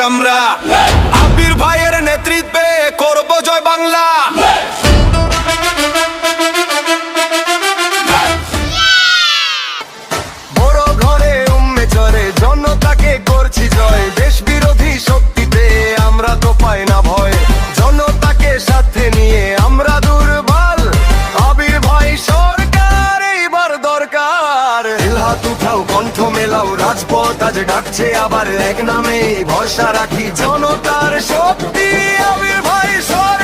আমরা আবির ভাইয়ের নেতৃত্বে করব জয় বাংলা। বড় ঘরে উম্মে চরে জনতাকে করছি জয়, দেশ বিরোধী শক্তিতে আমরা তো পাই না ভয়, জনতাকে সাথে নিয়ে আমরা দুর্বল, আবির ভাই সরকার এইবার দরকার। হাত উঠাও, কণ্ঠ মেলাও, রাজপথ আজ ডাকছে আবার এক নামে, ভরসা রাখি জনতার শক্তি, আবির ভাই সরকার।